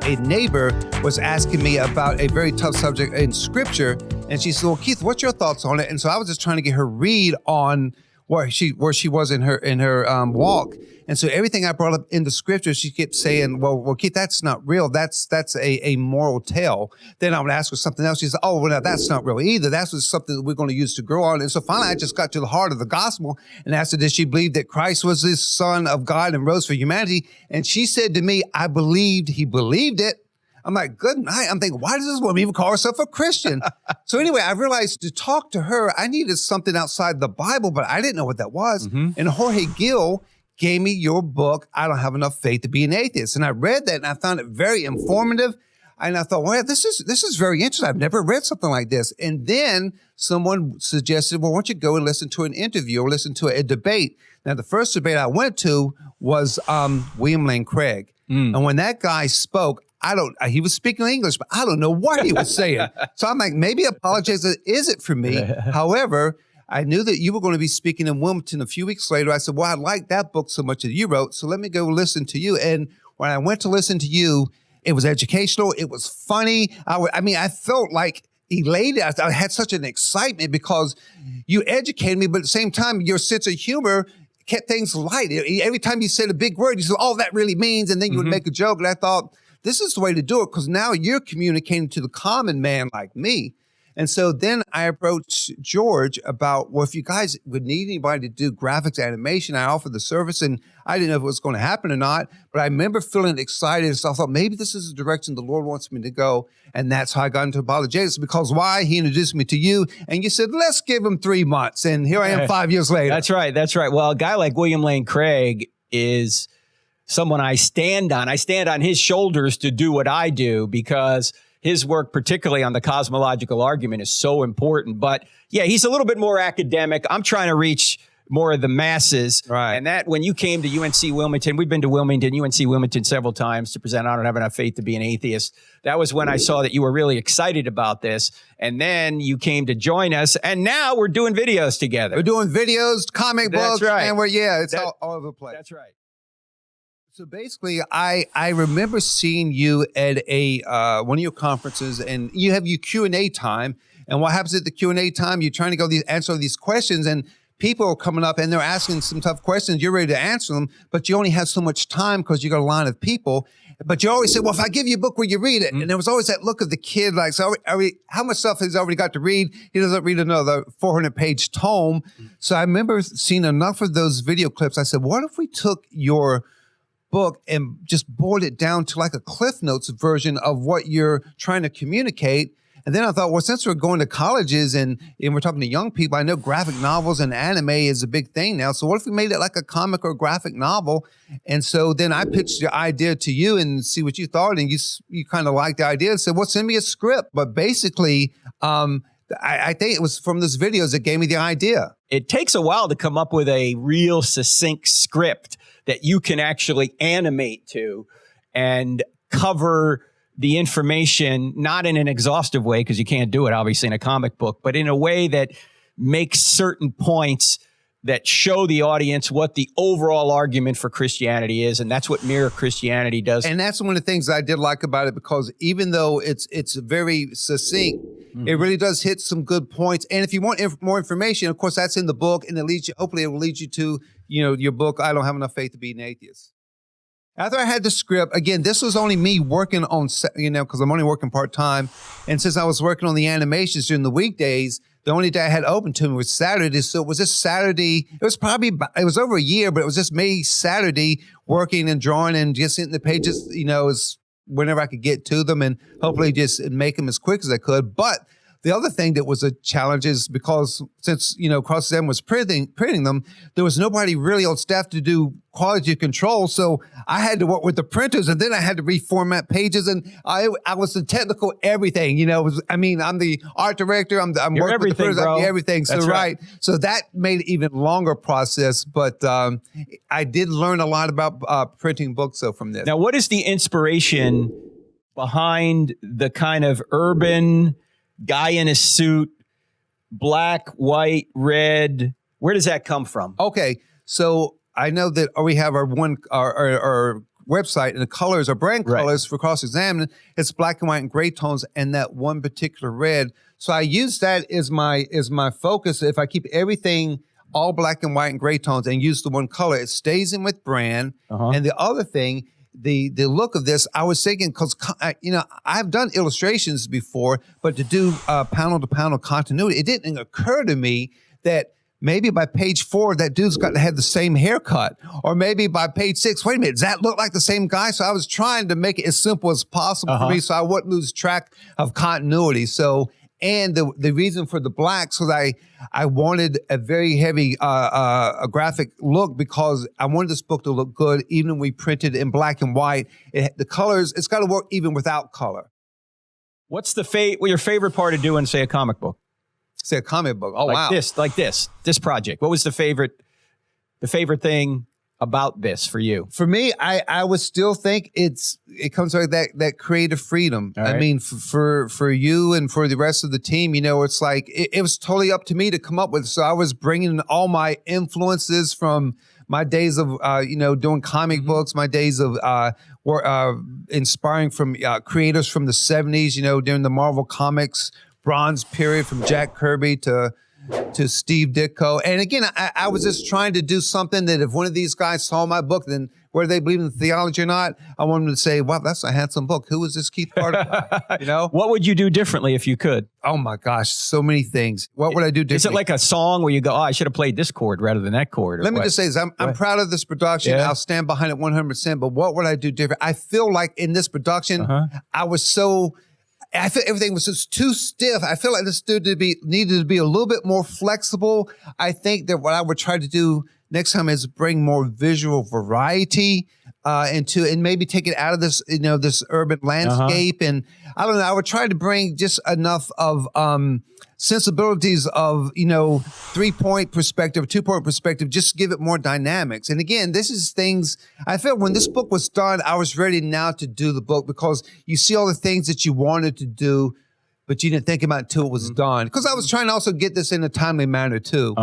a neighbor was asking me about a very tough subject in scripture. And she said, well, Keith, what's your thoughts on it? And so I was just trying to get her read on where she was in her walk. And so everything I brought up in the scripture, she kept saying, well, Keith, that's not real. That's a moral tale. Then I would ask her something else. She said, oh, well, no, that's not real either. That's something that we're going to use to grow on. And so finally, I just got to the heart of the gospel and asked her, did she believe that Christ was the Son of God and rose for humanity? And she said to me, I believed he believed it. I'm like, good night. I'm thinking, why does this woman even call herself a Christian? So anyway, I realized to talk to her, I needed something outside the Bible, but I didn't know what that was. And 𝗧𝗧𝗘𝗗𝗓 gave me your book, I Don't Have Enough Faith to Be an Atheist. And I read that and I found it very informative. And I thought, well, this is very interesting. I've never read something like this. And then someone suggested, well, why don't you go and listen to an interview or listen to a debate? Now, the first debate I went to was William Lane Craig. And when that guy spoke, he was speaking English, but I don't know what he was saying. So I'm like, maybe Apologetics is it for me? However, I knew that you were going to be speaking in Wilmington a few weeks later. I said, well, I like that book so much that you wrote, so let me go listen to you. And when I went to listen to you, it was educational. It was funny. I felt like elated. I had such an excitement because you educated me, but at the same time, your sense of humor kept things light. Every time you said a big word, you said, oh, that really means, and then you would make a joke. And I thought, this is the way to do it, because now you're communicating to the common man like me. And so then I approached George about, well, if you guys would need anybody to do graphics animation, I offered the service, and I didn't know if it was going to happen or not, but I remember feeling excited. So I thought, maybe this is the direction the Lord wants me to go. And that's how I got into Apologetics, because why? He introduced me to you, and you said, let's give him 3 months. And here I am 5 years later. That's right. That's right. Well, a guy like William Lane Craig is someone I stand on. I stand on his shoulders to do what I do, because his work, particularly on the cosmological argument, is so important. But yeah, he's a little bit more academic. I'm trying to reach more of the masses. Right. And that, when you came to UNC Wilmington, we've been to UNC Wilmington several times to present I Don't Have Enough Faith to Be an Atheist. That was when I saw that you were really excited about this. And then you came to join us, and now we're doing videos together. We're doing videos, comic books, right. And it's all over the place. That's right. So basically, I remember seeing you at one of your conferences, and you have your Q&A time. And what happens at the Q&A time? You're trying to go answer these questions, and people are coming up and they're asking some tough questions. You're ready to answer them, but you only have so much time because you got a line of people. But you always say, well, if I give you a book, will you read it? And there was always that look of the kid, like, so how much stuff has he already got to read? He doesn't read another 400-page tome. So I remember seeing enough of those video clips. I said, what if we took your book and just boiled it down to like a Cliff Notes version of what you're trying to communicate? And then I thought, well, since we're going to colleges and we're talking to young people, I know graphic novels and anime is a big thing now. So what if we made it like a comic or graphic novel? And so then I pitched the idea to you and see what you thought. And you kind of liked the idea and said, well, send me a script. But basically, I think it was from those videos that gave me the idea. It takes a while to come up with a real succinct script that you can actually animate to and cover the information, not in an exhaustive way, because you can't do it, obviously, in a comic book, but in a way that makes certain points that show the audience what the overall argument for Christianity is. And that's what Mere Christianity does. And that's one of the things that I did like about it, because even though it's very succinct, it really does hit some good points. And if you want more information, of course, that's in the book, and it leads you, hopefully it will lead you to, your book, I Don't Have Enough Faith to Be an Atheist. After I had the script, again, this was only me working on, because I'm only working part-time. And since I was working on the animations during the weekdays, the only day I had open to me was Saturday. So it was just Saturday. It was over a year, but it was just me Saturday working and drawing and just hitting the pages, as whenever I could get to them, and hopefully just make them as quick as I could. But the other thing that was a challenge is because since, Cross-Exam was printing them, there was nobody really on staff to do quality control. So I had to work with the printers, and then I had to reformat pages, and I was the technical everything, I'm the art director. I'm working with the printers, I'm everything. So, right. So that made it even longer process, but I did learn a lot about printing books from this. Now, what is the inspiration behind the kind of urban guy in a suit, black, white, red? Where does that come from? Okay, so I know that we have our website, and the colors are brand colors for cross-examining. It's black and white and gray tones and that one particular red. So I use that as my focus. If I keep everything all black and white and gray tones and use the one color, it stays in with brand. And the other thing, the look of this, I was thinking, because I've done illustrations before, but to do panel to panel continuity, it didn't occur to me that maybe by page 4, that dude's got to have the same haircut, or maybe by page 6, wait a minute, does that look like the same guy? So I was trying to make it as simple as possible for me, so I wouldn't lose track of continuity. So. And the reason for the blacks was I wanted a very heavy a graphic look, because I wanted this book to look good even when we printed in black and white. The colors, it's got to work even without color. What's your favorite part of doing, say, a comic book? Say a comic book. Oh, like wow. Like this project. What was the favorite thing about this for you? For me, I would still think it comes like that creative freedom. Right. I mean, for you and for the rest of the team, it's like it was totally up to me to come up with. So I was bringing all my influences from my days of doing comic books, my days of inspiring from creators from the 70s, during the Marvel Comics Bronze period, from Jack Kirby to Steve Ditko. And again, I was just trying to do something that if one of these guys saw my book, then whether they believe in theology or not, I want them to say, wow, that's a handsome book. Who is this Keith Carter? What would you do differently if you could? Oh my gosh, so many things. What would I do differently? Is it like a song where you go, oh, I should have played this chord rather than that chord? Let me just say this. I'm proud of this production. Yeah. I'll stand behind it 100%. But what would I do different? I feel like in this production, I feel everything was just too stiff. I feel like this needed to be a little bit more flexible. I think that what I would try to do next time is bring more visual variety and maybe take it out of this, this urban landscape. And I don't know, I would try to bring just enough of sensibilities of, 3-point perspective, 2-point perspective, just give it more dynamics. And again, this is things, I felt when this book was done, I was ready now to do the book, because you see all the things that you wanted to do, but you didn't think about it until it was done. Because I was trying to also get this in a timely manner too.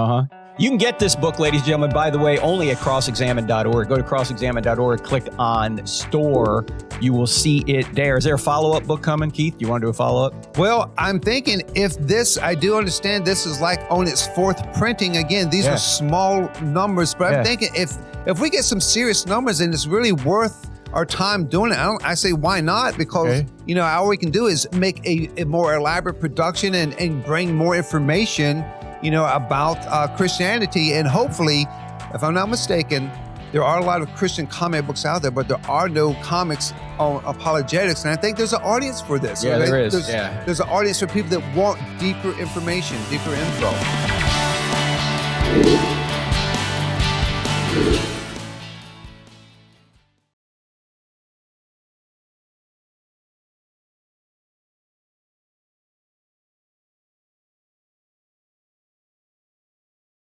You can get this book, ladies and gentlemen, by the way, only at crossexamine.org. Go to crossexamine.org, click on store. You will see it there. Is there a follow-up book coming, Keith? Do you want to do a follow-up? Well, I'm thinking if this, I do understand this is like on its 4th printing. Again, these are small numbers, but I'm thinking if we get some serious numbers and it's really worth our time doing it, I say, why not? Because, all we can do is make a more elaborate production and bring more information about Christianity. And hopefully, if I'm not mistaken, there are a lot of Christian comic books out there, but there are no comics on apologetics. And I think there's an audience for this. Yeah, there is. There's an audience for people that want deeper information, deeper info.